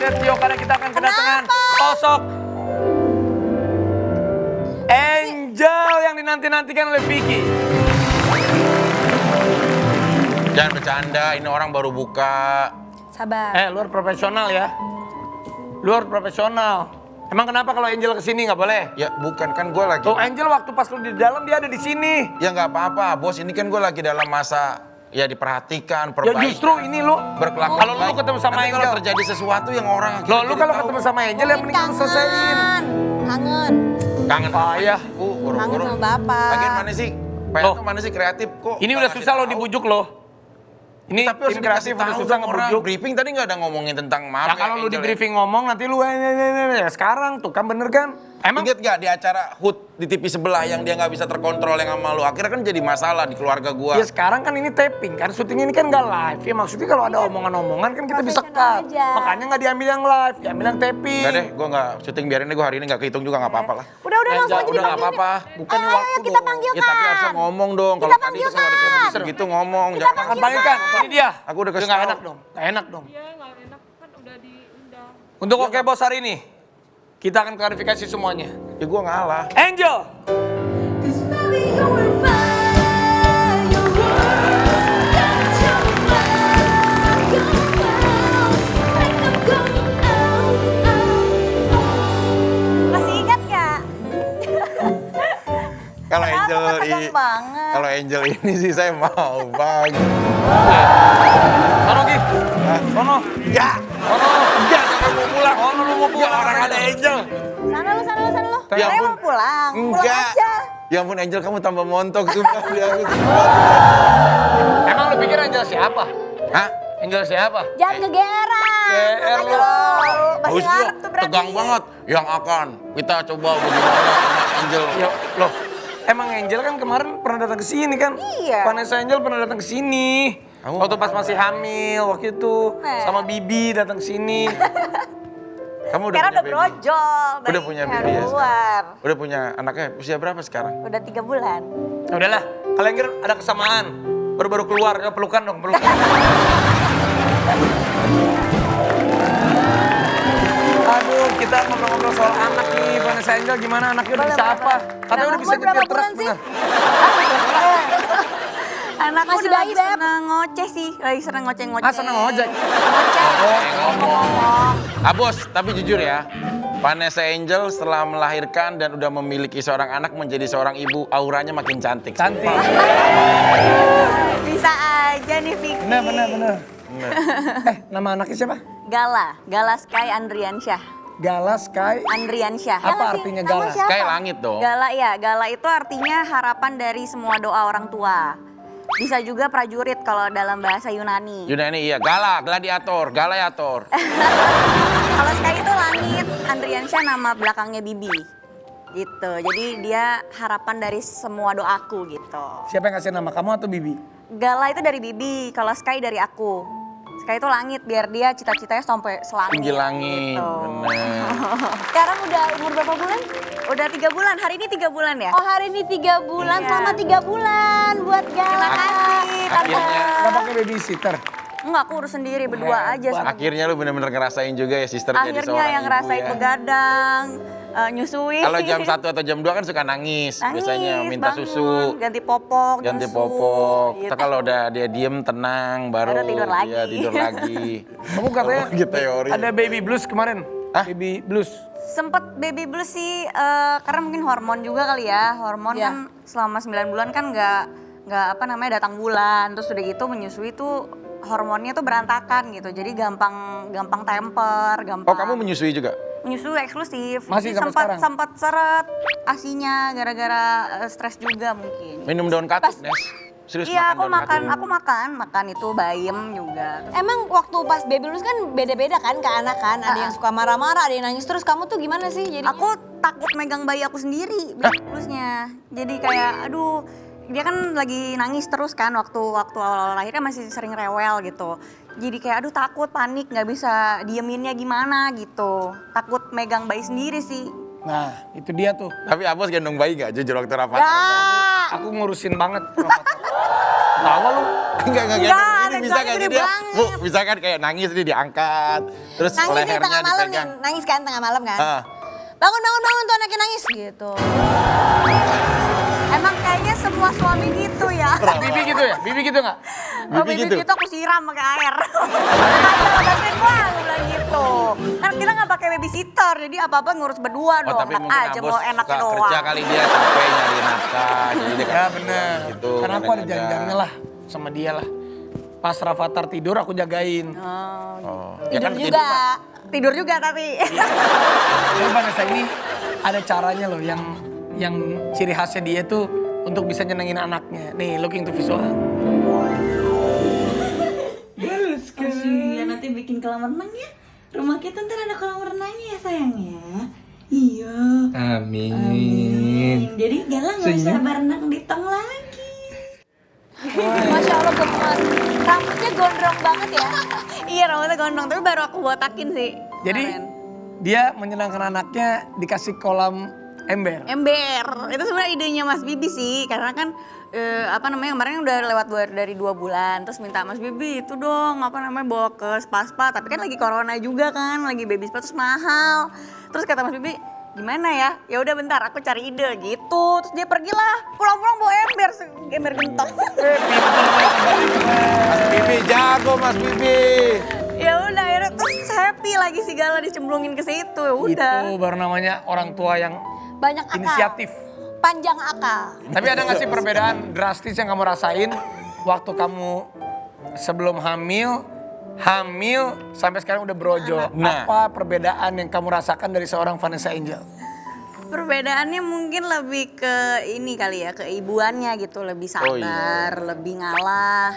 Setio karena kita akan kedatangan sosok Angel yang dinanti-nantikan oleh Vicky. Jangan bercanda, ini orang baru buka. Sabar. Luar profesional ya. Luar profesional. Emang kenapa kalau Angel kesini nggak boleh? Ya bukan, kan gue lagi. Tuh Angel waktu pas lu di dalam dia ada di sini. Ya nggak apa-apa, bos. Ini kan gue lagi dalam masa ya diperhatikan, Ya perbaikan. justru ini lu berkelakuan kalau lu baik. ketemu sama Nanti Angel. kalau terjadi sesuatu yang orang Loh, akhirnya lu jadi kalau tahu. ketemu sama Angel yang mending lu selesaiin. Kangen. Kangen Payah. buru-buru. Kangen sama bapak. Bagian mana sih? Loh. Pengen tuh mana sih kreatif kok? Ini nggak udah ngasih susah lo tahu. dibujuk lo. Ini Tapi harus tim dikasih kreatif udah tahu susah dong orang. ngebujuk. Briefing tadi nggak ada ngomongin tentang maaf. Ya kalau lu di briefing ngomong nanti lu ya sekarang tuh kan bener kan? Emang Ingat nggak di acara HUT di TV sebelah yang dia nggak bisa terkontrol yang sama lu? Akhirnya kan jadi masalah di keluarga gua. ya sekarang kan ini taping kan, syuting ini kan nggak live. Ya maksudnya kalau ada omongan-omongan kan kita bisa cut. aja. Makanya nggak diambil yang live, diambil yang taping. Enggak deh, gua nggak syuting, biarin deh, gua hari ini nggak kehitung juga nggak apa-apa lah. Udah langsung aja Udah nggak dipanggil. apa-apa. Bukan Ayo, waktu kita dong. panggilkan. Ya tapi harusnya ngomong dong. Kita Kalau tadi itu panggilkan. kalau di produser gitu ngomong. Jangan Akan panggilkan. Ini dia. Aku udah kasih nggak tahu. enak dong. Nggak enak dong. Iya nggak enak kan udah diundang. Untuk Oke Bos hari ini kita akan klarifikasi semuanya. Ya gua ngalah. Angel. Masih ingat gak? Kalau Kenapa Angel kok tegang banget? kalau Angel ini sih saya mau bang. Sono Gi. Sono. Ya. Sono. Enggak, jangan mau pulang. Sono lu mau pulang. Orang ada Angel. Sana lu. Ya Saya ampun. mau pulang. Pulang Enggak. aja. Ya ampun Angel, kamu tambah montok sumpah dia aku. Emang lu pikir Angel siapa? Hah? Angel siapa? Jangan kegeran. GR lu. Masih Haus ngarep dia, tuh berarti. tegang banget. Yang akan kita coba bagaimana sama Angel. Ya, loh. Emang Angel kan kemarin pernah datang ke sini kan? Iya. Vanessa Angel pernah datang ke sini. Kamu Waktu pas masih hamil waktu itu Nah. sama Bibi datang ke sini. Kamu udah Sekarang punya udah baby? brojol. Udah punya bayinya baby ya keluar. sekarang? Udah punya anaknya usia berapa sekarang? Udah 3 bulan. Ya udahlah, kalian kira ada kesamaan. Baru-baru keluar, ya pelukan dong, pelukan. Aduh, kita ngobrol-ngobrol soal anak nih, Vanessa Angel gimana anaknya udah Boleh, bisa boleh, apa? boleh. Katanya udah bisa Umur berapa nyetir truk, bulan sih? bener. Anakku Masih udah bayi, lagi Beb. seneng ngoceh sih. Lagi seneng ngoceh-ngoceh. Ah, seneng ojek. Ngoceh. Ngomong-ngomong. Ah bos, tapi jujur ya, Vanessa Angel setelah melahirkan dan udah memiliki seorang anak menjadi seorang ibu, auranya makin cantik. Cantik. Bisa aja nih Vicky. Bener. Nama anaknya siapa? Gala Sky Andriansyah. Gala Sky. Andriansyah. Apa artinya Gala? Kayak langit dong. Gala ya, Gala itu artinya harapan dari semua doa orang tua. Bisa juga prajurit kalau dalam bahasa Yunani. Yunani iya, Gala, gladiator, Galayator. Kalau Sky itu langit, Andriansyah nama belakangnya Bibi. Gitu. Jadi dia harapan dari semua doaku gitu. Siapa yang kasih nama kamu atau Bibi? Gala itu dari Bibi, kalau Sky dari aku. Sky itu langit biar dia cita-citanya sampai selangit. Tinggi langit, Gitu. bener. Sekarang udah umur berapa bulan? Udah 3 bulan, hari ini 3 bulan ya? Oh hari ini 3 bulan, Iya. selama 3 bulan buat Gala. Terima kasih Tante. Akhirnya, Gak pakai babysitter. Enggak, aku urus sendiri berdua aja sama akhirnya lu bener-bener ngerasain juga ya sister jadi akhirnya seorang yang ibu ngerasain ya. begadang, nyusuin. Kalau jam 1 atau jam 2 kan suka nangis, biasanya minta bangun, susu. ganti popok, Ganti nyusu, popok. gitu. Tapi kalau udah dia diem tenang baru Baru tidur lagi. dia tidur lagi. Kamu katanya Gitu teori. ada baby blues kemarin. Hah? Baby blues. Sempet baby blues sih, karena mungkin hormon juga kali ya. Hormon Iya. kan selama 9 bulan kan nggak apa namanya datang bulan. Terus udah gitu menyusui tuh hormonnya tuh berantakan gitu. Jadi gampang temper, gampang. Oh kamu menyusui juga? Menyusui eksklusif. Masih Jadi sampai sekarang? sempat seret asinya gara-gara stres juga mungkin. Minum daun katut, Nes. Serius Iya, aku daun katut? makan itu bayem juga. Terus Emang waktu pas baby blues kan beda-beda kan ke anak kan? Ada yang suka marah-marah, ada yang nangis terus. Kamu tuh gimana sih jadinya? aku takut megang bayi aku sendiri blusnya. Jadi kayak aduh, dia kan lagi nangis terus kan waktu awal lahirnya masih sering rewel gitu. Jadi kayak aduh takut, panik, nggak bisa dieminnya gimana gitu. Takut megang bayi sendiri sih. Nah, itu dia tuh. Tapi Abos gendong bayi gak jujur waktu rapat? Aku ngurusin banget. Tawa lu. Enggak Enggak, Tapi bisa tegangannya kan gede dia, banget. Bu, bisa kan kayak nangis nih diangkat, terus Nangis di lehernya tengah malam nih, dipegang. nangis kan tengah malam kan. Ah. Bangun tuh anaknya nangis gitu. Emang kayaknya semua suami gitu ya. Bibi gitu ya? Bibi gitu nggak? Oh, Bibi bibi gitu? gitu aku siram pakai air. Bantuin gua, aku bilang gitu. Kan kita nggak pakai babysitter, jadi apa-apa ngurus berdua Oh dong. tapi Enak mungkin aja Abos mau enaknya suka doang. kerja kali dia capek nyari nafkah. Jadi dia Ya bener. Gitu, Karena aku ada kadang-kadang. janjiannya lah sama dia lah. Pas Rafathar tidur aku jagain. Oh, Tidur juga. Tidur juga tapi. Jadi Vanessa ini ada caranya loh yang ciri khasnya dia tuh untuk bisa nyenengin anaknya. Nih, looking to visual. Kasihan nanti bikin kolam renang ya. Rumah kita ntar ada kolam renangnya ya sayang ya. Iya. Amin. Jadi Gala nggak usah berenang di tong lagi. Masya Allah gemas. Rambutnya gondrong banget ya. Iya rambutnya gondrong, tapi baru aku botakin sih. Jadi kemarin. dia menyenangkan anaknya dikasih kolam ember. Ember, itu sebenarnya idenya Mas Bibi sih, karena kan kemarin udah lewat dari 2 bulan, terus minta Mas Bibi itu dong bawa ke spa, tapi kan lagi corona juga kan, lagi baby spa terus mahal. Terus kata Mas Bibi, gimana ya? Ya udah bentar, aku cari ide gitu. Terus dia pergilah, pulang-pulang bawa ember gentong. Mas Bibi jago Mas Bibi. Ya udah, akhirnya terus happy lagi si Gala dicemplungin ke situ. Ya udah. Itu baru namanya orang tua yang Banyak akal. inisiatif. Panjang akal. Tapi ada gak sih perbedaan drastis yang kamu rasain waktu kamu sebelum hamil sampai sekarang udah brojo? Nah. Apa perbedaan yang kamu rasakan dari seorang Vanessa Angel? Perbedaannya mungkin lebih ke ini kali ya, keibuannya gitu, lebih Oh, sabar, iya. lebih ngalah,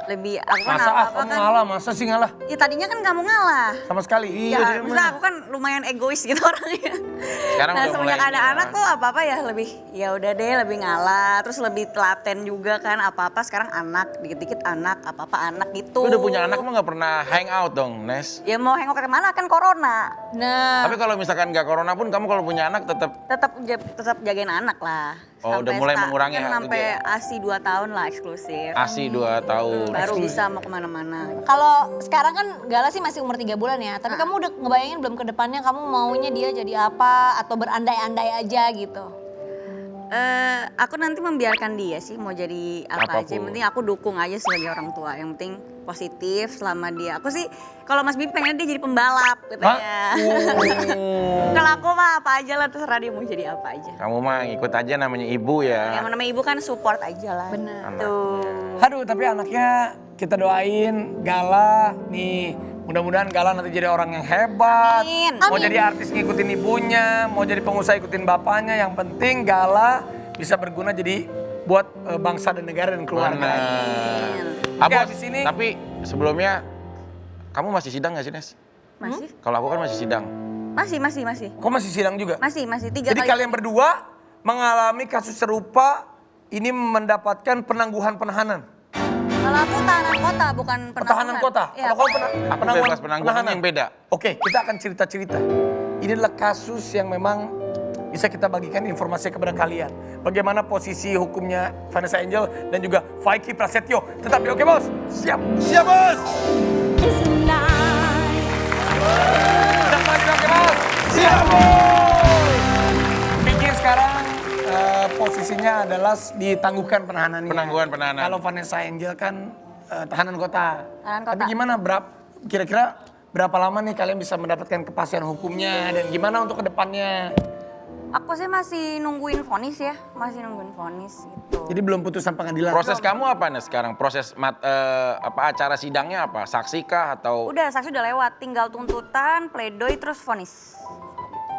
lebih aku kan Masa apa-apa kamu kan. ngalah, masa sih ngalah? Ya tadinya kan kamu ngalah. Sama sekali. Ya, dia maksudnya mah. aku kan lumayan egois gitu orangnya. Sekarang Nah udah semenjak mulai ada ini ya. anak tuh apa-apa ya lebih, ya udah deh lebih ngalah, terus lebih telaten juga kan, apa-apa sekarang anak, dikit-dikit anak, apa-apa anak gitu. Lu udah punya anak mah gak pernah hang out dong, Nes. Ya mau hangout kemana kan corona, Nah, Tapi kalau misalkan gak corona pun kamu kalau punya anak tetap tetap jagain anak lah. Oh, udah mulai mengurangi kan hal itu sampai dia. ASI 2 tahun lah eksklusif. ASI 2 tahun. Baru bisa mau kemana-mana. kalau sekarang kan Gala sih masih umur 3 bulan ya. Tapi kamu udah ngebayangin belum ke depannya kamu maunya dia jadi apa? Atau berandai-andai aja gitu? Aku nanti membiarkan dia sih mau jadi apa aja. Yang Apapun. penting aku dukung aja sebagai orang tua. Yang penting positif selama dia. Aku sih kalau Mas Bibi pengen dia jadi pembalap katanya. Kalau aku mah apa aja lah, terserah dia mau jadi apa aja. Kamu mah ngikut aja namanya ibu ya. Yang namanya ibu kan support aja lah. Bener. Tuh. Aduh, tapi anaknya kita doain Gala nih. Mudah-mudahan Gala nanti jadi orang yang hebat. Amin. Mau Amin. jadi artis ngikutin ibunya, mau jadi pengusaha ikutin bapaknya. Yang penting Gala bisa berguna jadi buat bangsa dan negara dan keluarga. Benar. Oke, Abos, habis ini- tapi sebelumnya kamu masih sidang gak sih, Nes? Masih? Kalau aku kan masih sidang. Masih. Kok masih sidang juga? Masih 3 Jadi kali. kalian berdua mengalami kasus serupa, ini mendapatkan penangguhan penahanan. Kalau aku tahanan kota bukan Pertahanan kota. Iya. Kalau kau Aku bebas penangguhan yang beda. Oke, kita akan cerita-cerita. Ini adalah kasus yang memang bisa kita bagikan informasi kepada kalian. Bagaimana posisi hukumnya Vanessa Angel dan juga Vicky Prasetyo. Tetap di Oke Bos. Siap. Siap Bos. Tetap lagi di Oke Bos. Siap Bos. Vicky sekarang posisinya adalah ditangguhkan penahanannya. Penangguhan penahanan. Kalau Vanessa Angel kan tahanan kota. Tahanan kota. Tapi gimana kira-kira berapa lama nih kalian bisa mendapatkan kepastian hukumnya dan gimana untuk kedepannya? Aku sih masih nungguin vonis ya, masih nungguin vonis gitu. Jadi belum putusan pengadilan. Proses kamu apa, Nes, sekarang? Proses acara sidangnya apa? Saksi kah atau... Udah saksi udah lewat, tinggal tuntutan, pledoi terus vonis.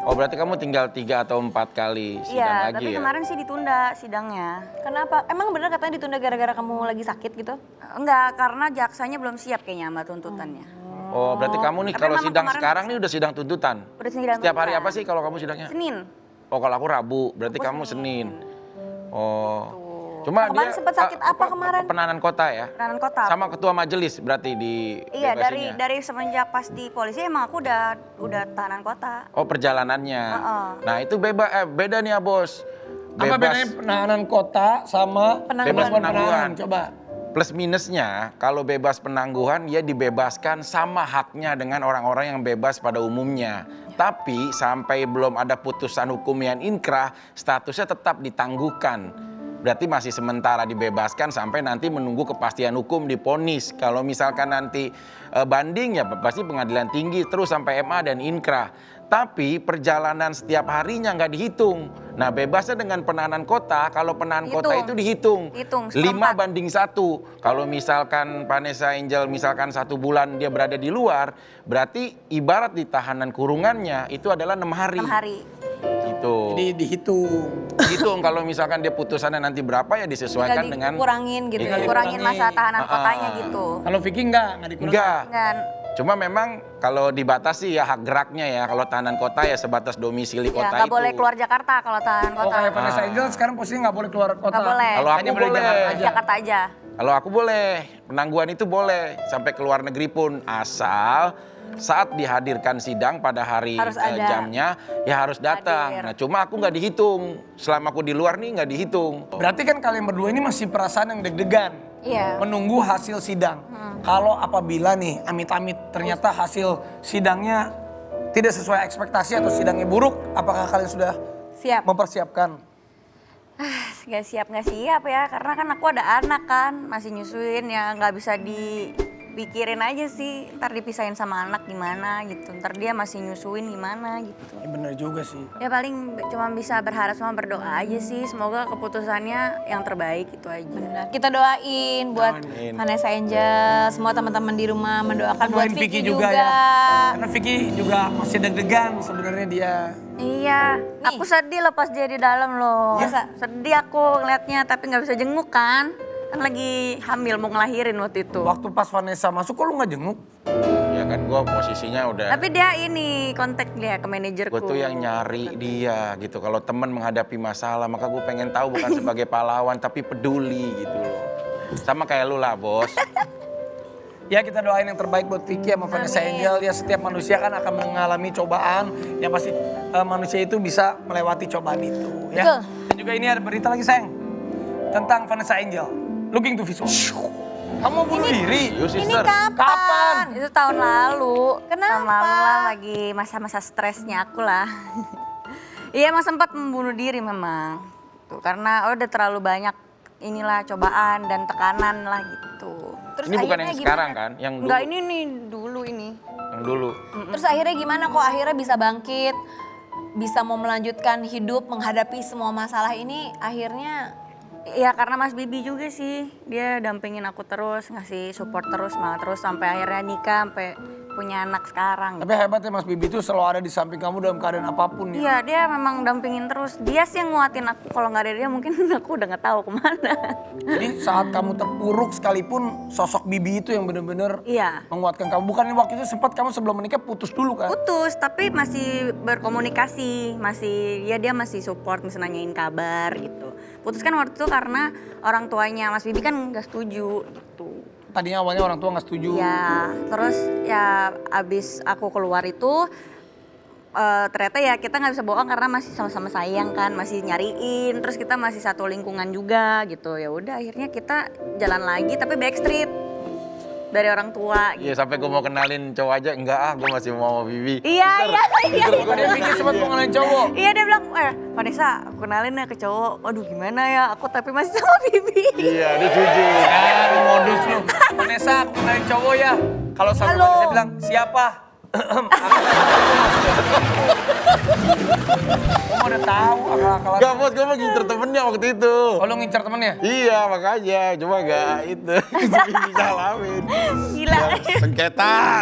Oh, berarti kamu tinggal 3 atau 4 kali sidang Iya, lagi tapi ya? kemarin sih ditunda sidangnya. Kenapa? Emang bener katanya ditunda gara-gara kamu lagi sakit gitu? Enggak, karena jaksanya belum siap kayaknya sama tuntutannya. Oh, berarti kamu nih Tapi kalau memang sidang kemarin- sekarang nih udah sidang tuntutan? Udah sidang Setiap hari tuntutan. apa sih kalau kamu sidangnya? Senin. Oh, kalau aku Rabu, berarti Aku kamu Senin. Senin. Oh. Cuma Kemarin dia sempet sakit apa kemarin? Penahanan kota ya? Penahanan kota. Sama ketua majelis berarti di Iya, bebasinnya? dari semenjak pas di polisi emang aku udah tahanan kota. Oh, perjalanannya. Heeh. Nah, itu beda nih ya, Bos. Apa bedanya penahanan kota sama Penangguhan. bebas Penangguhan. penahanan? Coba. Plus minusnya, kalau bebas penangguhan, dia dibebaskan sama haknya dengan orang-orang yang bebas pada umumnya. Tapi sampai belum ada putusan hukum yang inkrah, statusnya tetap ditangguhkan. Berarti masih sementara dibebaskan sampai nanti menunggu kepastian hukum divonis. Kalau misalkan nanti banding ya pasti pengadilan tinggi terus sampai MA dan inkrah. Tapi perjalanan setiap harinya nggak dihitung. Nah bebasnya dengan penahanan kota, kalau penahanan kota itu dihitung. 5 banding 1. Kalau misalkan Vanessa Angel misalkan 1 bulan dia berada di luar, berarti ibarat di tahanan kurungannya itu adalah 6 hari. 6 hari. Gitu. Jadi dihitung. Dihitung kalau misalkan dia putusannya nanti berapa ya disesuaikan dengan Kurangin gitu ya. Dikurangin masa tahanan kotanya gitu. Kalau Vicky nggak dikurangin. Enggak. Dan Cuma memang kalau dibatasi ya hak geraknya ya. Kalau tahanan kota ya sebatas domisili ya kota nggak itu. boleh keluar Jakarta kalau tahanan Oh kota. kayak Vanessa Angel sekarang posisinya nggak boleh keluar kota. Nggak boleh. Kalau aku Hanya boleh boleh. Jakarta aja. Jakarta aja. Kalau aku boleh, penangguhan itu boleh sampai ke luar negeri pun asal saat dihadirkan sidang pada hari Harus ada. jamnya ya harus datang. Hadir. Nah cuma aku nggak dihitung, selama aku di luar nih nggak dihitung. Berarti kan kalian berdua ini masih perasaan yang deg-degan. Iya. Menunggu hasil sidang. Kalau apabila nih amit-amit ternyata hasil sidangnya tidak sesuai ekspektasi atau sidangnya buruk, apakah kalian sudah Siap. mempersiapkan? Nggak siap ya, karena kan aku ada anak kan, masih nyusuin ya nggak bisa dipikirin aja sih, ntar dipisahin sama anak gimana gitu, ntar dia masih nyusuin gimana gitu. Ya bener juga sih. Ya paling cuma bisa berharap sama berdoa aja sih, semoga keputusannya yang terbaik itu aja. Benar. Kita doain buat Doain. Vanessa Angel, semua teman-teman di rumah mendoakan buat Doain Vicky Vicky juga. ya. Karena Vicky juga masih deg-degan sebenarnya dia. Iya, aku sedih loh pas dia di dalam loh. Masa? Sedih aku ngeliatnya, tapi nggak bisa jenguk kan. Kan lagi hamil mau ngelahirin waktu itu. Waktu pas Vanessa masuk kok lu nggak jenguk? Ya kan gue posisinya udah. Tapi dia ini kontak dia ke manajerku. Gue tuh yang nyari dia gitu. Kalau teman menghadapi masalah, maka gue pengen tahu bukan sebagai pahlawan tapi peduli gitu loh. Sama kayak lu lah bos. Ya kita doain yang terbaik buat Vicky sama Vanessa Angel. Ya setiap manusia kan akan mengalami cobaan. Yang pasti manusia itu bisa melewati cobaan itu. Ya. Betul. Dan juga ini ada berita lagi sayang. Tentang Vanessa Angel. Looking to visual. Kamu mau bunuh diri? You Ini sister. kapan? Itu tahun lalu. Kenapa? Tahun lalu lah lagi masa-masa stresnya aku lah. Iya emang sempat membunuh diri memang. Tuh, karena udah terlalu banyak inilah cobaan dan tekanan lah gitu. Terus Ini bukan akhirnya yang gimana? sekarang kan, yang dulu. Enggak ini nih dulu ini. Yang dulu. Terus akhirnya gimana kok akhirnya bisa bangkit, bisa mau melanjutkan hidup, menghadapi semua masalah ini akhirnya Ya karena Mas Bibi juga sih, dia dampingin aku terus, ngasih support terus, malah terus sampai akhirnya nikah, sampai punya anak sekarang. Tapi hebatnya Mas Bibi itu selalu ada di samping kamu dalam keadaan apapun ya. Iya dia memang dampingin terus, dia sih yang nguatin aku, kalau nggak ada dia mungkin aku udah nggak tahu kemana. Jadi saat kamu terpuruk sekalipun sosok Bibi itu yang benar-benar Iya. menguatkan kamu. Bukan waktu itu sempat kamu sebelum menikah putus dulu kan? Putus, tapi masih berkomunikasi, dia masih support, masih nanyain kabar gitu. Putus kan waktu itu karena orang tuanya Mas Bibi kan nggak setuju gitu. Tadinya awalnya orang tua nggak setuju. Ya, terus ya abis aku keluar itu ternyata ya kita nggak bisa bohong karena masih sama-sama sayang kan, masih nyariin, terus kita masih satu lingkungan juga gitu. Ya udah akhirnya kita jalan lagi tapi backstreet dari orang tua. Iya sampai gue mau kenalin cowok aja, enggak ah gue masih mau sama Bibi. Iya. Tadi pikir sempat mau ngalahin cowok. Iya dia bilang, Vanessa aku kenalin ya ke cowok. Waduh gimana ya, aku tapi masih sama Bibi. Iya dia jujur. Ya, modus lu. Vanessa, aku kenalin cowok ya. Kalau sama Halo. Vanessa bilang, siapa? Kamu udah tahu akal-akalan. Gak bos, gue mau ngincer temennya waktu itu. Oh lu ngincar temennya? Iya makanya, cuma gak itu. Bisa alamin. Gila.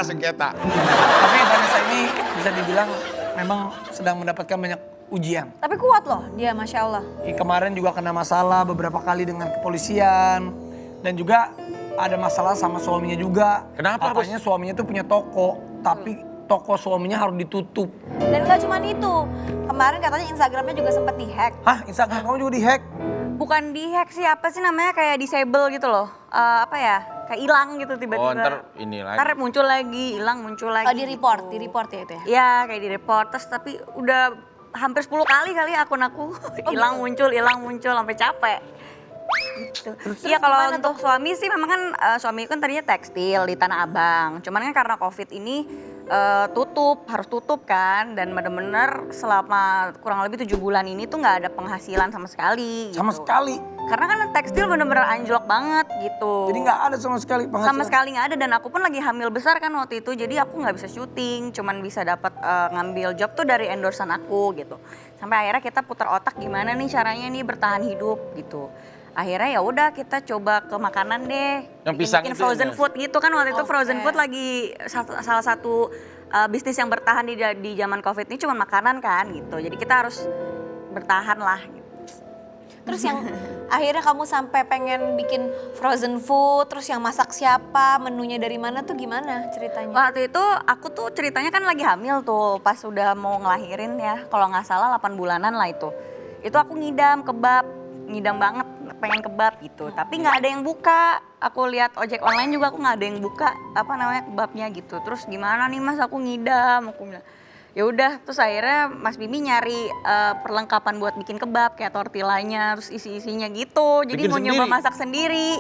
Sengketa. Tapi Vanessa ini bisa dibilang memang sedang mendapatkan banyak ujian. tapi kuat loh dia, Masya Allah. Kemarin juga kena masalah beberapa kali dengan kepolisian. Dan juga ada masalah sama suaminya juga. Kenapa, Bos? Katanya suaminya tuh punya toko, tapi toko suaminya harus ditutup. Dan gak cuma itu, kemarin katanya Instagramnya juga sempat dihack. Hah, Instagram kamu juga dihack? Bukan dihack sih, apa sih namanya kayak disable gitu loh. Apa ya, kayak hilang gitu tiba-tiba. Oh ntar ini lagi. Ntar muncul lagi, hilang muncul lagi. Oh, di report ya itu ya. Iya kayak di report, terus tapi udah hampir 10 kali kali akun aku hilang muncul sampai capek. Gitu. Iya kalau untuk suami sih memang kan suami kan tadinya tekstil di Tanah Abang. Cuman kan karena Covid ini harus tutup kan, dan bener-bener selama kurang lebih 7 bulan ini tuh nggak ada penghasilan sama sekali. Sama gitu. sekali. Karena kan tekstil bener-bener anjlok banget gitu. Jadi nggak ada sama sekali penghasilan. Sama sekali nggak ada, dan aku pun lagi hamil besar kan waktu itu, jadi aku nggak bisa syuting, cuman bisa dapat ngambil job tuh dari endorsean aku gitu. Sampai akhirnya kita putar otak gimana nih caranya nih bertahan hidup gitu. Akhirnya ya udah kita coba ke makanan deh. Yang pisang bikin itu frozen ya? food gitu kan, waktu itu frozen food lagi salah satu bisnis yang bertahan di zaman Covid ini cuma makanan kan gitu. Jadi kita harus bertahan lah gitu. Terus yang akhirnya kamu sampai pengen bikin frozen food, terus yang masak siapa, menunya dari mana tuh gimana ceritanya? Waktu itu aku tuh ceritanya kan lagi hamil tuh pas udah mau ngelahirin ya, kalau nggak salah 8 bulanan lah itu. Itu aku ngidam kebab, ngidam banget pengen kebab gitu. Tapi nggak ada yang buka. Aku lihat ojek online juga aku nggak ada yang buka kebabnya gitu. Terus gimana nih Mas, aku ngidam, aku bilang. Ya udah, terus akhirnya Mas Bimi nyari perlengkapan buat bikin kebab kayak tortillanya, terus isi-isinya gitu. Jadi Bikin mau nyoba sendiri? masak sendiri.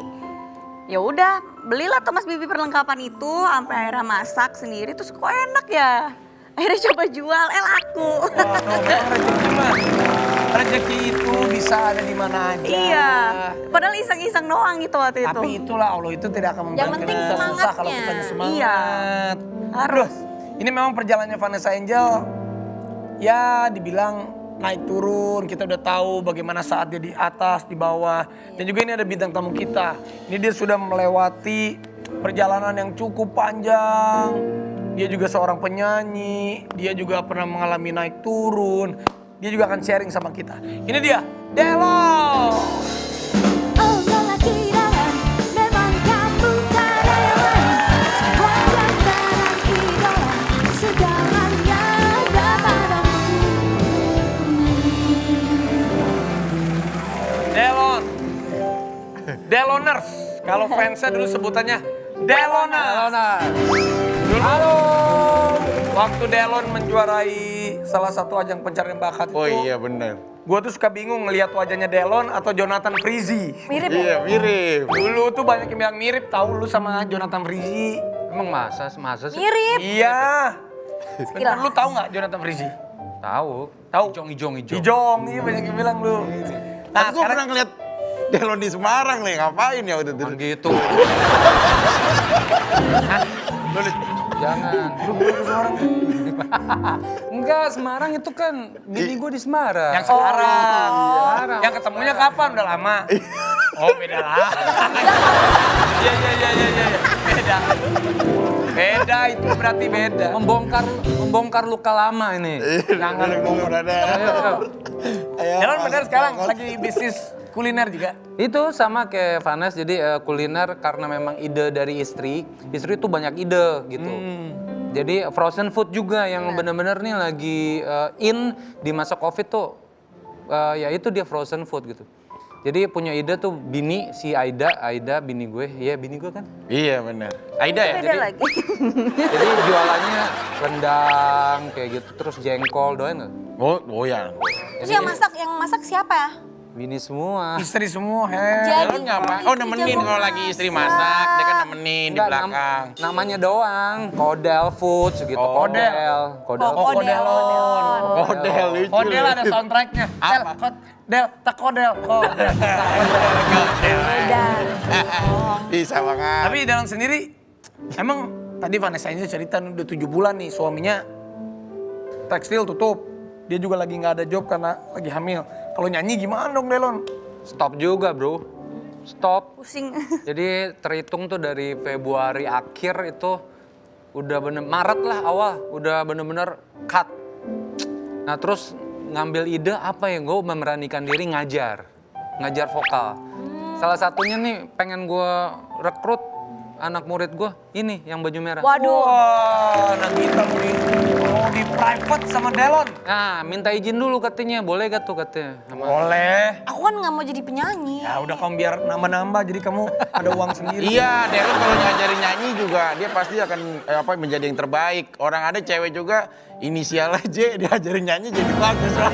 Ya udah, belilah tuh Mas Bibi perlengkapan itu, sampai akhirnya masak sendiri, terus kok enak ya. Akhirnya coba jual, laku. Wah, no, memang rezeki mah. Rezeki itu bisa ada di mana aja. Iya, padahal iseng-iseng doang gitu waktu itu. Tapi itulah Allah itu tidak akan Yang membiarkan penting kita susah semangatnya. kalau kita semangat. Iya, harus. Ini memang perjalanannya Vanessa Angel ya dibilang naik turun. Kita udah tahu bagaimana saat dia di atas, di bawah. Dan juga ini ada bintang tamu kita. Ini dia sudah melewati perjalanan yang cukup panjang. Dia juga seorang penyanyi. Dia juga pernah mengalami naik turun. Dia juga akan sharing sama kita. Ini dia, Delon. Oh lelakiran, memang kamu tak ada yang lain. Sepanjang tanah idola, segalanya ada padamu. Delon. Deloners. Kalau fansnya dulu sebutannya Deloners. Dulu, waktu Delon menjuarai salah satu ajang pencarian bakat Oh itu, iya bener. gue tuh suka bingung ngelihat wajahnya Delon atau Jonathan Frizzy. Mirip Iya mirip. Dulu tuh banyak yang bilang mirip, tahu lu sama Jonathan Frizzy. Emang masa sih? mirip. Iya. Bentar, lu tahu nggak Jonathan Frizzy? Tahu. Tahu. Ijong. Ijong, iya banyak yang bilang lu. Tapi gue pernah ngeliat Delon di Semarang nih, ngapain ya waktu itu? Kan gitu. Jangan. Enggak, Semarang itu kan bini gue di Semarang. Yang sekarang. Semarang. Yang ketemunya kapan? Udah lama. Oh beda lah. Iya. Beda. Beda itu berarti beda. Membongkar luka lama ini. Jangan ngomong. Ayo. Delon bener sekarang lagi bisnis kuliner juga. Itu sama kayak Vanes, jadi kuliner karena memang ide dari istri. Istri tuh banyak ide gitu. Jadi frozen food juga yang bener-bener nih lagi in di masa Covid tuh. Ya itu dia frozen food gitu. Jadi punya ide tuh bini si Aida bini gue. Iya bini gue kan. Iya bener. Aida ya? Beda lagi. Jadi jualannya rendang kayak gitu, terus jengkol, doain nggak? Oh ya. Terus yang masak siapa ya? Bini semua. Istri semua, Delon ngapain? Oh nemenin kalau lagi istri masak, dia kan nemenin di Enggak, belakang. namanya doang, Kodel Foods gitu. Oh. Kodel. Delon. Kodel lucu. Kodel ada soundtracknya. Apa? Tak kodel. Bisa banget. Tapi Delon sendiri, emang tadi Vanessa ini cerita udah 7 bulan nih suaminya tekstil tutup. Dia juga lagi nggak ada job karena lagi hamil. Kalau nyanyi gimana dong Delon? Stop juga bro, stop. Pusing. Jadi terhitung tuh dari Februari akhir itu udah Maret lah awal, udah bener-bener cut. Nah terus ngambil ide apa ya, gue memberanikan diri ngajar vokal. Salah satunya nih pengen gue rekrut anak murid gue ini yang baju merah. Waduh. Wah, anak kita mau di private sama Delon. Nah minta izin dulu katanya, boleh gak tuh katanya. Boleh. Aku kan nggak mau jadi penyanyi. Ya udah kamu biar nambah-nambah jadi kamu ada uang sendiri. Iya, Delon kalau ngajarin nyanyi juga dia pasti akan menjadi yang terbaik. Orang ada cewek juga inisialnya J diajarin nyanyi jadi bagus lah.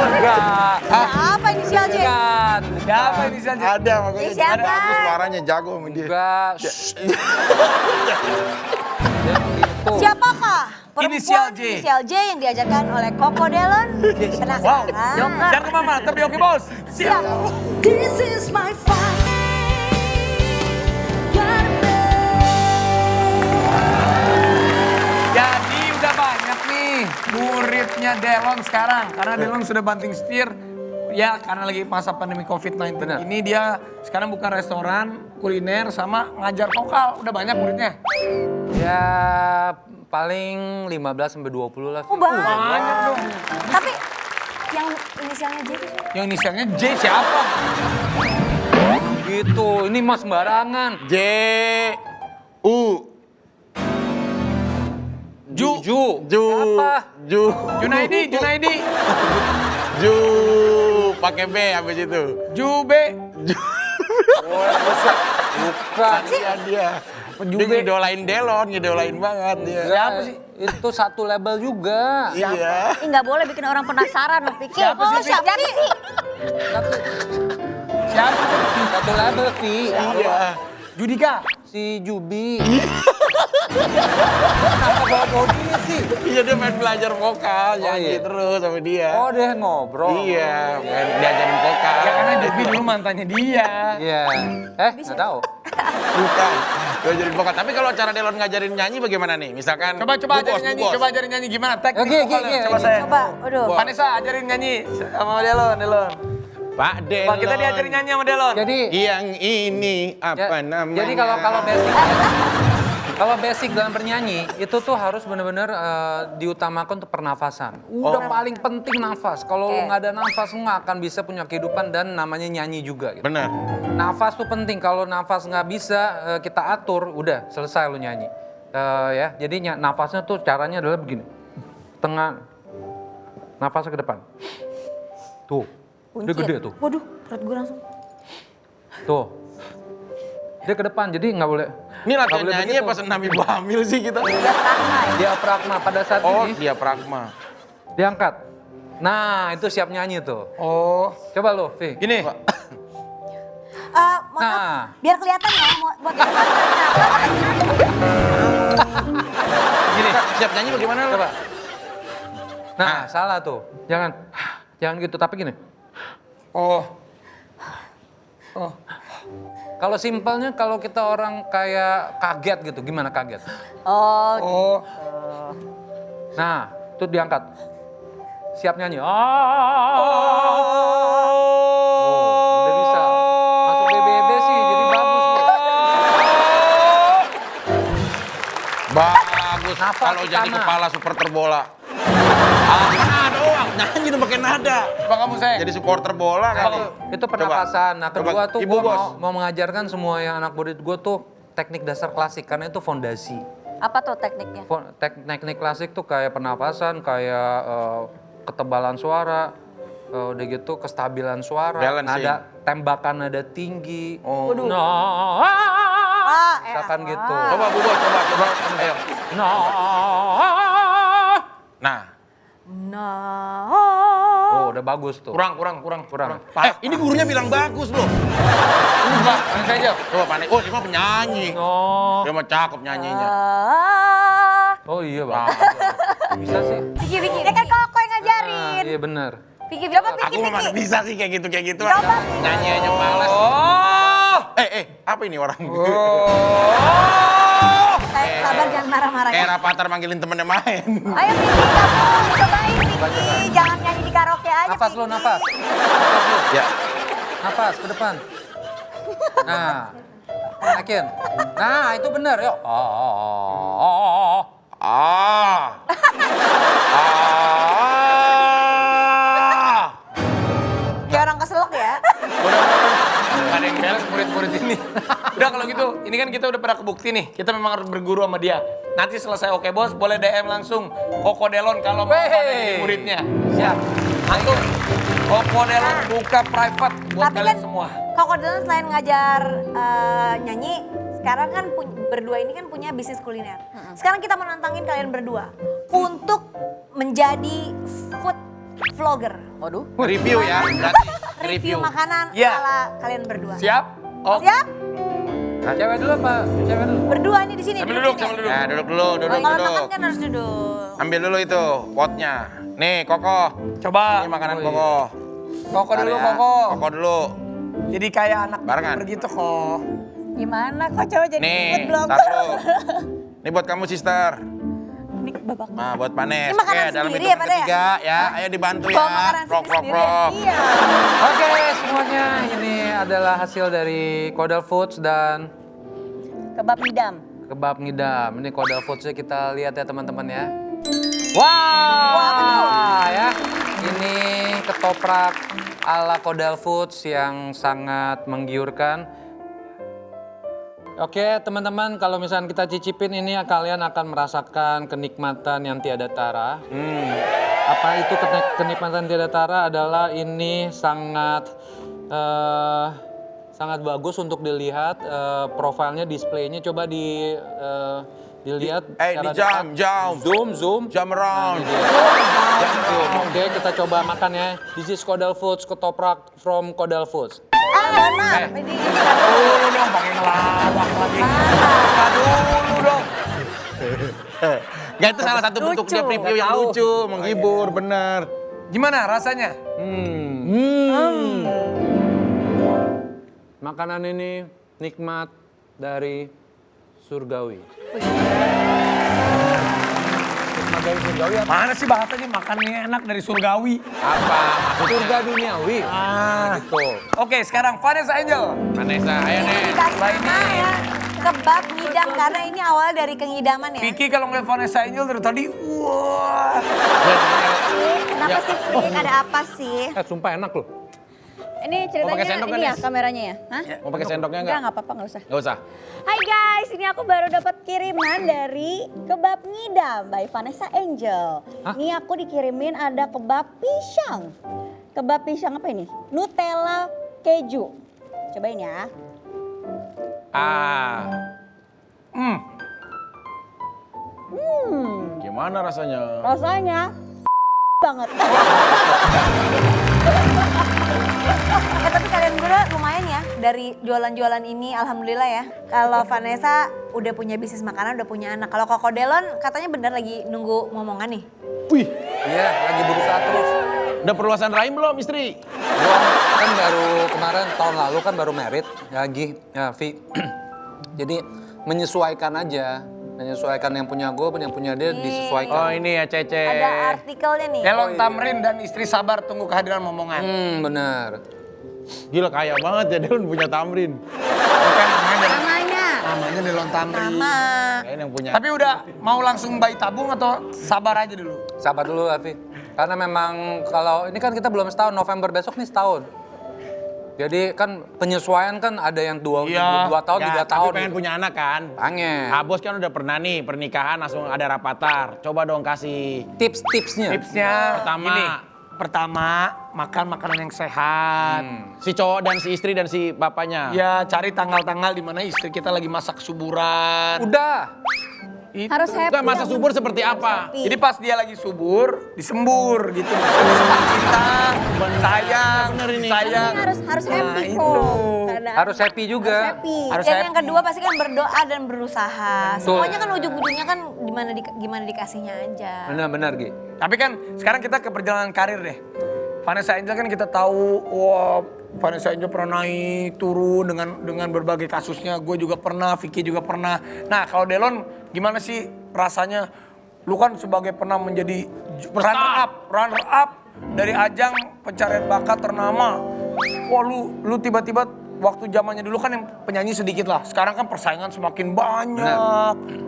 Enggak. Apa inisial J? Bukan. Siapa ini saja? Ada makanya Siapa? ada bagus suaranya jago sama dia. Enggak. Gitu. Siapakah perempuan Inisial J. inisial J yang diajarkan oleh Coco Delon? Wow, Penasaran? jangan kemana, tapi oke bos. Siap. This is my fight. Jadi udah banyak nih muridnya Delon sekarang. Karena Delon sudah banting setir. Ya karena lagi masa pandemi COVID-19 Benar. ini dia sekarang buka restoran, kuliner, sama ngajar vokal. Udah banyak muridnya. Ya paling 15 sampai 20 lah. Oh, banyak. Banyak dong. Tapi yang inisialnya J itu siapa? Yang inisialnya J siapa? Gitu, ini mas sembarangan. J U Ju. Siapa? Junaidi. Ju pakai B habis itu. Jube. Bukan. Dia. Dia ngidolain Delon, ngidolain banget dia. Siapa sih? Itu satu label juga. Iya. Ih, nggak boleh bikin orang penasaran loh, Vicky. Siapa sih, Vicky? Siapa sih? Siapa? Satu label, Vi. Iya. Judika. Si Jubi. Kenapa bawa dia sih? Iya dia main belajar vokal, nyanyi iya. terus sama dia. Oh, dia ngobrol. Iya, main diajarin vokal. Ya karena Jubi dulu mantannya dia. Iya. Nggak tahu. Bukan. Diajarin vokal. Tapi kalau cara Delon ngajarin nyanyi bagaimana nih? Misalkan Coba Bu ajarin Bos, nyanyi, Bu Bos. coba ajarin nyanyi gimana teknik Oke, vokalnya. Coba oke. saya. Coba, aduh. Vanessa ajarin nyanyi sama Delon. Pak Delon. Pak kita diajarin nyanyi sama Delon. Jadi Yang ini apa ya, namanya? Jadi kalau basic dalam bernyanyi itu tuh harus benar-benar diutamakan untuk pernafasan. Udah paling penting nafas. Kalau lu nggak ada nafas lu nggak akan bisa punya kehidupan dan namanya nyanyi juga. Gitu. Benar. Nafas tuh penting. Kalau nafas nggak bisa kita atur, udah selesai lu nyanyi. Ya, jadi nafasnya tuh caranya adalah begini. Tengah, nafasnya ke depan. Tuh, dia Kunci gede ya? tuh. Waduh, perut gue langsung. Tuh, dia ke depan. Jadi nggak boleh. Ini nggak latihan boleh nyanyi begitu. apa senam ibu hamil sih kita? Diafragma pada saat Oh, ini dia pragma. diangkat. Nah, itu siap nyanyi tuh. Oh, Coba lo, Vi. gini. Mohon maaf, Nah. biar kelihatan ya buat yang Gini, siap nyanyi bagaimana lo? Coba. Nah, salah tuh. Jangan gitu, tapi gini. Oh. Kalau simpelnya kalau kita orang kayak kaget gitu, gimana kaget? Oh. Nah, itu diangkat. Siap nyanyi. Oh. Udah bisa. Masuk BBB sih, jadi bagus. Bagus. Nafas Kalau jadi utama. kepala supporter bola. Nah doang, nyanyi tuh pakai nada. Coba kamu saya. Jadi supporter bola kali. Itu pernapasan. Nah, kedua Coba, tuh Ibu gue Bos. mau mengajarkan semua yang anak murid gue tuh teknik dasar klasik karena itu fondasi. Apa tuh tekniknya? Teknik klasik tuh kayak pernapasan, kayak ketebalan suara, udah gitu kestabilan suara, Balancing. nada tembakan nada tinggi. Oh. Misalkan gitu. Coba Bu Bos, coba. Ayo. Nah, Oh, udah bagus tuh. Kurang. ini gurunya bilang bagus loh. Coba, Vanessa aja. Coba panik. Oh, dia mah penyanyi. Oh, Dia mah cakep nyanyinya. oh iya bang. Bisa sih. Vicky, dia kan kok yang ngajarin. Iya benar. Vicky, coba Aku Vicky, mah mana Vicky. bisa sih kayak gitu. Coba. Nyanyi aja males. Oh. Apa ini orang? Sabar, jangan marah-marah ya. Kayak Rapatar manggilin temennya main. Ayo Vicky, kamu cobain Vicky. Jangan nyanyi di karaoke aja, Nafas Vicky. lo, nafas. Ya. Nafas ke depan. Nah, yakin. Nah, itu benar. Yuk. Kayak orang keselak ya. Gak ada yang beres murid-murid ini. Udah kalau gitu, ini kan kita udah pernah kebukti nih. Kita memang harus berguru sama dia. Nanti selesai Oke Bos, boleh DM langsung Coco Delon kalau mau ada jadi muridnya. Siap. Langsung Coco Delon buka private buat Tapi kalian kan semua. Coco Delon selain ngajar nyanyi, sekarang kan berdua ini kan punya bisnis kuliner. Sekarang kita mau nantangin kalian berdua untuk menjadi food vlogger. Waduh. Review ya, berarti Review makanan Iya. ala kalian berdua. Siap? Oh, Siap? Cewek dulu apa? Cewek dulu. Berdua nih di sini. sambil duduk duduk, sini. sambil duduk. Nah, duduk dulu, duduk, Kalau duduk. makan kan harus duduk. Ambil dulu itu potnya. Nih, Koko. Coba. Ini makanan Oh, iya. Koko. Koko dulu, Bentar ya. Koko. Koko dulu. Jadi kayak anak Barengan. begitu kok. Gimana kok coba jadi Nih, food blogger? tar dulu. Ini buat kamu, sister. Ini babak. Nah, buat Panes. Ini makanan Oke, dalam sendiri hitungan ya, Pada ya? ketiga ya. Ayo dibantu Bawa ya. makanan Prok, prok, sendiri ya? prok. Iya. Oke semuanya, ini adalah hasil dari Kodal Foods dan Kebab idam. kebab ngidam. Ini Kodal Foodsnya kita lihat ya teman-teman ya. Wah, ya. Ini ketoprak ala Kodal Foods yang sangat menggiurkan. Oke teman-teman, kalau misalnya kita cicipin ini kalian akan merasakan kenikmatan yang tiada tara. Apa itu kenikmatan tiada tara adalah ini sangat sangat bagus untuk dilihat profilnya, displaynya coba dilihat. di secara jam. dekat. Zoom. Jam around. Oke, kita coba makan ya. This is Kodal Foods, ketoprak from Kodal Foods. Mohon maaf. Dulu dong, pakai ngelawak lagi. Dulu dong. Nggak, itu salah satu bentuk dia Lucu. review yang lucu, menghibur, bener. Gimana rasanya? Makanan ini nikmat dari surgawi. Mana sih bahasanya makannya enak dari surgawi? Apa? Surga duniawi. Gitu. Oke, sekarang Vanessa Angel. Vanessa, ayo nih. Dikasih nama ya. Kebab ngidam karena ini awalnya dari kengidaman ya. Vicky kalau ngeliat Vanessa Angel dari tadi, wah. Kenapa sih Fik? Ada apa sih? Sumpah enak loh. Ini Mau pakai ceritanya sendok ini kan, ya Nes? kameranya ya? Hah? Mau pakai sendoknya Enggak, nggak? nggak apa-apa, nggak usah. Nggak usah. Hai guys, ini aku baru dapat kiriman dari Kebab Ngidam by Vanessa Angel. Hah? Ini aku dikirimin ada kebab pisang. Kebab pisang apa ini? Nutella keju. Cobain ya. Gimana rasanya? Rasanya banget. Tapi kalian berdua lumayan ya dari jualan-jualan ini, alhamdulillah ya. Kalau Vanessa udah punya bisnis makanan, udah punya anak. Kalau Koko Delon katanya bener lagi nunggu ngomongan nih. Wih, Iya, lagi berusaha terus. udah perluasan rahim belum istri? Gua kan baru kemarin tahun lalu kan baru merit lagi ya Vi. Jadi menyesuaikan aja, menyesuaikan yang punya gue, yang punya dia Oh disesuaikan. ini ya Cece. Ada artikelnya nih. Delon Tamrin dan istri sabar tunggu kehadiran momongan. Bener. Gila kaya banget ya Delon punya Tamrin. Bukan namanya Delon. Namanya. Namanya Delon Tamrin. Sama. Kayaknya yang punya. Tapi udah mau langsung bayi tabung atau sabar aja dulu? Sabar dulu Vi. Karena memang kalau ini kan kita belum setahun, November besok nih setahun. Jadi kan penyesuaian kan ada yang dua tahun, Nggak, 3 tapi tahun. pengen punya anak kan? Pengen. Abos kan udah pernah nih pernikahan langsung ada rapatar. Coba dong kasih. Tips-tipsnya. Tipsnya Pertama. gini. Pertama, makan makanan yang sehat. Si cowok dan si istri dan si bapaknya. Ya cari tanggal-tanggal di mana istri kita lagi masak suburan. Udah. Itu. Harus happy. Enggak, masa subur seperti apa? Jadi pas dia lagi subur, disembur gitu. Disembur cinta, sayang, Bener ini. sayang. Ini harus happy itu. kok. Karena Harus happy juga. happy. Harus Dan happy. yang kedua pasti kan berdoa dan berusaha. Betul. Semuanya kan ujung-ujungnya kan gimana dikasihnya aja. Benar-benar Gi. Tapi kan sekarang kita ke perjalanan karir deh. Vanessa Angel kan kita tahu, wah Vanessa Angel pernah naik turun dengan berbagai kasusnya. Gue juga pernah, Vicky juga pernah. Nah kalau Delon gimana sih rasanya? Lu kan sebagai pernah menjadi runner up dari ajang pencarian bakat ternama. Wah lu tiba-tiba waktu zamannya dulu kan yang penyanyi sedikit lah. Sekarang kan persaingan semakin banyak.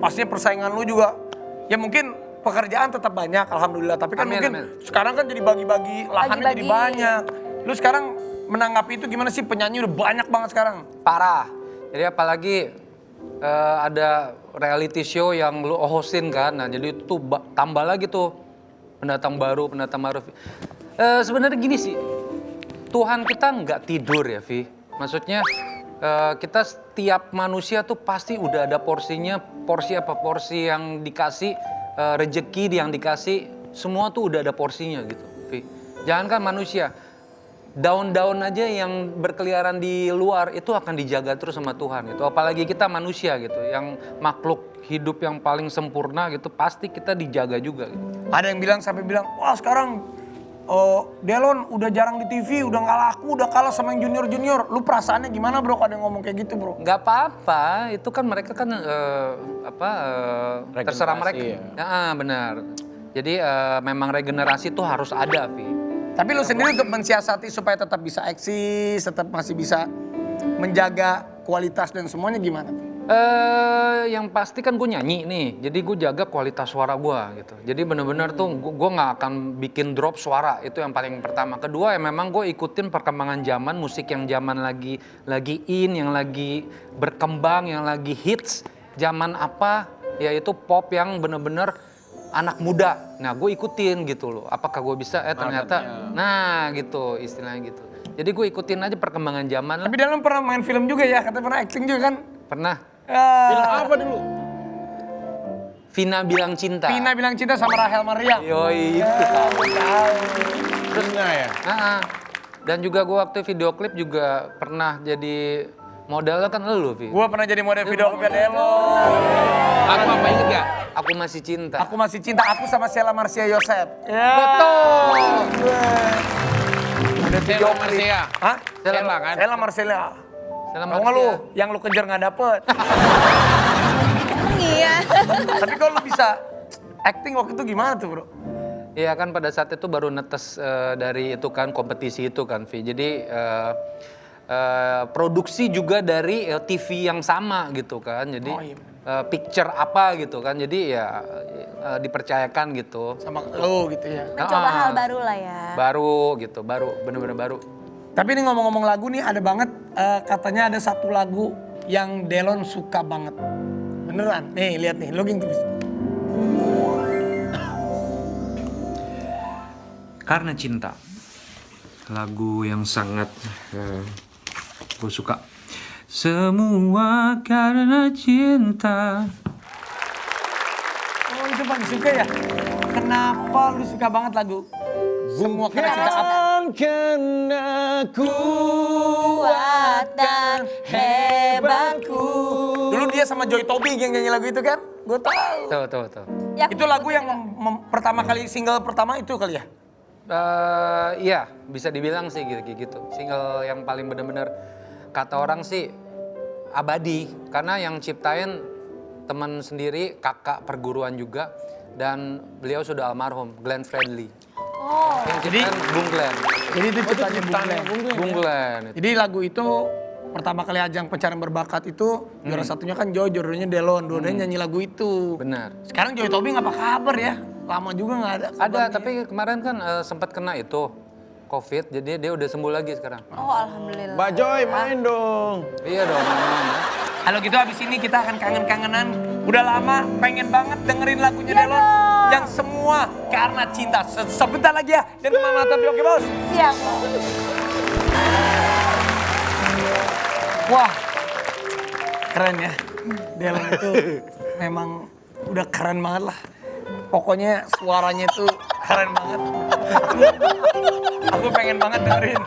Pastinya persaingan lu juga ya mungkin pekerjaan tetap banyak alhamdulillah. Tapi kan Amin, mungkin amin. sekarang kan jadi bagi-bagi lahannya jadi Bagi-bagi. banyak. Lu sekarang menanggapi itu gimana sih? Penyanyi udah banyak banget sekarang. Parah. Jadi apalagi ada reality show yang lu hostin kan. Nah jadi itu tuh tambah lagi tuh pendatang baru. Sebenarnya gini sih, Tuhan kita nggak tidur ya Vi. Maksudnya kita setiap manusia tuh pasti udah ada porsinya, porsi apa porsi yang dikasih, rezeki yang dikasih, semua tuh udah ada porsinya gitu. Vi. Jangankan manusia, daun-daun aja yang berkeliaran di luar itu akan dijaga terus sama Tuhan gitu. Apalagi kita manusia gitu, yang makhluk hidup yang paling sempurna gitu, pasti kita dijaga juga gitu. Ada yang bilang sampai bilang, wah sekarang Delon udah jarang di TV, udah nggak laku, udah kalah sama yang junior-junior. Lu perasaannya gimana bro? Ada yang ngomong kayak gitu bro? Nggak apa-apa, itu kan mereka kan terserah mereka. Ya, benar. Jadi memang regenerasi tuh harus ada, Vi. Tapi lu sendiri untuk mensiasati supaya tetap bisa eksis, tetap masih bisa menjaga kualitas dan semuanya gimana? Yang pasti kan gue nyanyi nih, jadi gue jaga kualitas suara gue gitu. Jadi bener-bener tuh gue nggak akan bikin drop suara, itu yang paling pertama. Kedua ya memang gue ikutin perkembangan zaman, musik yang zaman lagi in, yang lagi berkembang, yang lagi hits. Zaman apa, yaitu pop yang bener-bener anak muda. Nah gue ikutin gitu loh, apakah gue bisa, ternyata, nah gitu istilahnya gitu. Jadi gue ikutin aja perkembangan zaman. Tapi Delon pernah main film juga ya, katanya pernah acting juga kan? Pernah. Film Apa dulu? Vina Bilang Cinta. Vina Bilang Cinta sama Rahel Maria. Yoi, itu tahu. Vina ya? Dan juga gue waktu video klip juga pernah jadi modelnya kan elu, Vi. Gue pernah jadi model video klip Delon. Aku apa inget gak? Aku Masih Cinta. Aku Masih Cinta, aku sama Sheila Marcia Yosef. Betul. Udah Sheila Marcia. Hah? Sheila kan? Sheila Marcia. Sheila Tahu nggak lu, yang lu kejar nggak dapet. Emang iya. Tapi kalau lu bisa acting waktu itu gimana tuh bro? Iya kan pada saat itu baru netes dari itu kan kompetisi itu kan, Vi. Jadi produksi juga dari TV yang sama gitu kan. Jadi picture apa gitu kan. Jadi ya dipercayakan gitu. Sama lu gitu ya. Mencoba hal baru lah ya. Baru gitu, baru bener-bener baru. Tapi ini ngomong-ngomong lagu nih ada banget, katanya ada satu lagu yang Delon suka banget. Beneran, nih lihat nih, login terus. Karena Cinta, lagu yang sangat gue suka. Semua karena cinta. Oh itu paling suka ya? Kenapa lu suka banget lagu? Semua karena cinta apa? Karena Kuat dan hebatku. Dulu dia sama Joy Tobi yang nyanyi lagu itu kan? Gue tahu. Tuh. Ya, aku Itu lagu yang pertama kali, single pertama itu kali ya? Iya, bisa dibilang sih gitu. Single yang paling bener-bener kata orang sih abadi. Karena yang ciptain teman sendiri, kakak perguruan juga. Dan beliau sudah almarhum, Glenn Fredly. Oh. Yang ciptain Bung Glenn. Jadi itu ciptaannya Bung Glenn. Jadi lagu itu pertama kali ajang pencarian berbakat itu juara satunya kan Joy, juaranya Delon, dua-duanya nyanyi lagu itu. Benar. Sekarang Joy Tobi nggak apa kabar ya? Lama juga nggak ada. Ada, tapi kemarin kan sempat kena itu COVID, jadi dia udah sembuh lagi sekarang. Oh, alhamdulillah. Mbak Joy main dong. Iya dong, main. Kalau gitu habis ini kita akan kangen-kangenan. Udah lama pengen banget dengerin lagunya Delon. Yang semua karena cinta. Sebentar lagi ya. Dan kemana tapi oke bos. Siap. Wah, keren ya. Delon itu memang udah keren banget lah. Pokoknya suaranya itu keren banget. Aku pengen banget dengerin.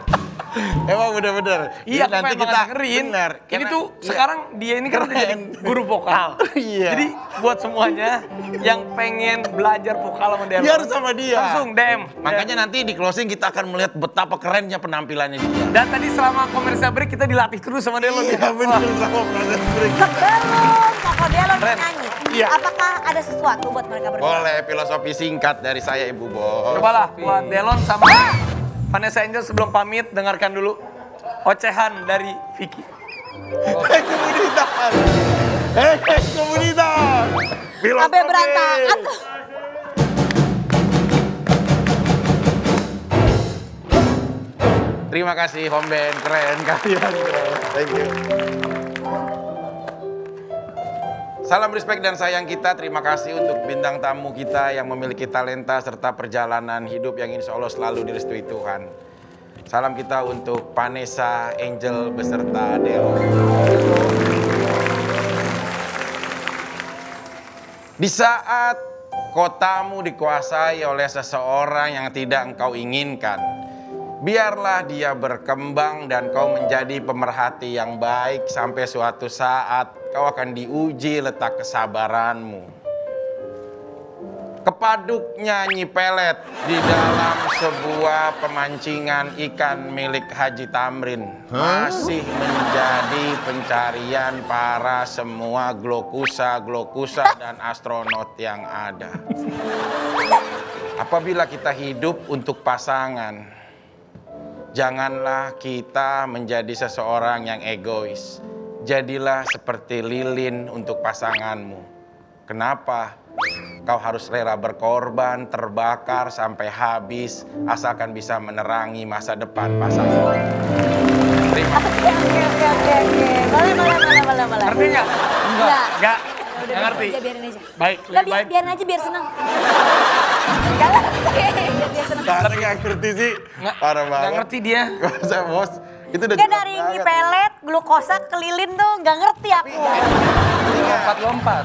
Emang bener-bener. Iya, nanti aku pengen kita banget dengerin. bener. Ini Karena- tuh sekarang dia ini kan udah jadi guru vokal. Iya. Jadi buat semuanya yang pengen belajar vokal sama Delon. Biar sama dia. Langsung DM. Makanya nanti di closing kita akan melihat betapa kerennya penampilannya dia. Dan tadi selama komersial break kita dilatih terus sama Delon. Iya bener sama proses break. Sebelum Koko Delon Keren. nyanyi, Iya. apakah ada sesuatu buat mereka berdua? Boleh filosofi singkat dari saya Ibu Bos. Cobalah buat Delon sama Vanessa Angel sebelum pamit dengarkan dulu ocehan dari Vicky. Hei komunitas. Hei komunitas. Filosofi. Sampai berantakan tuh. Terima kasih Home Band, keren kalian. Thank you. Salam respect dan sayang kita, terima kasih untuk bintang tamu kita yang memiliki talenta serta perjalanan hidup yang insya Allah selalu direstui Tuhan. Salam kita untuk Vanessa Angel beserta Del. Di saat kotamu dikuasai oleh seseorang yang tidak engkau inginkan, biarlah dia berkembang dan kau menjadi pemerhati yang baik sampai suatu saat kau akan diuji letak kesabaranmu. Kepaduknya Nyi Pelet di dalam sebuah pemancingan ikan milik Haji Tamrin masih menjadi pencarian para semua glokusa dan astronot yang ada. Apabila kita hidup untuk pasangan, janganlah kita menjadi seseorang yang egois. Jadilah seperti lilin untuk pasanganmu. Kenapa? Kau harus rela berkorban, terbakar sampai habis, asalkan bisa menerangi masa depan pasangan. Terima kasih. Oke. Boleh. Ngerti nggak? Enggak. Nggak Udah, ngerti. biarin aja. Baik, Enggak, lebih baik. biarin aja biar senang. Enggak lah. Biar senang. Karena nggak ngerti sih, parah banget. Nggak ngerti dia. Masa bos, itu udah Dia jelas dari banget. pelet, glukosa ke lilin tuh nggak ngerti aku. Lompat-lompat.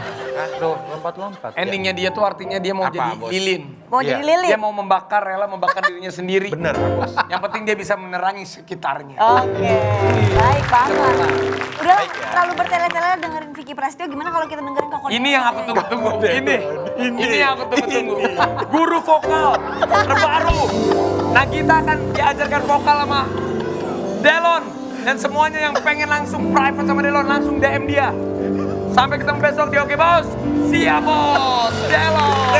Tuh, lompat-lompat. Endingnya dia tuh artinya dia mau Apa, jadi Bos? lilin. Mau Iya. jadi lilin. Dia mau membakar, rela membakar dirinya sendiri. Bener, bos. Yang penting dia bisa menerangi sekitarnya. Oke, baik banget. Udah terlalu bertele-tele dengerin Vicky Prasetyo, gimana kalau kita dengerin Koko? Ini yang aku tunggu-tunggu. Ini yang aku tunggu-tunggu. Guru vokal terbaru. Nagita akan diajarkan vokal sama Delon. Dan semuanya yang pengen langsung private sama Delon, langsung DM dia. Sampai ketemu besok di Oke Bos. Siap Bos. Delon.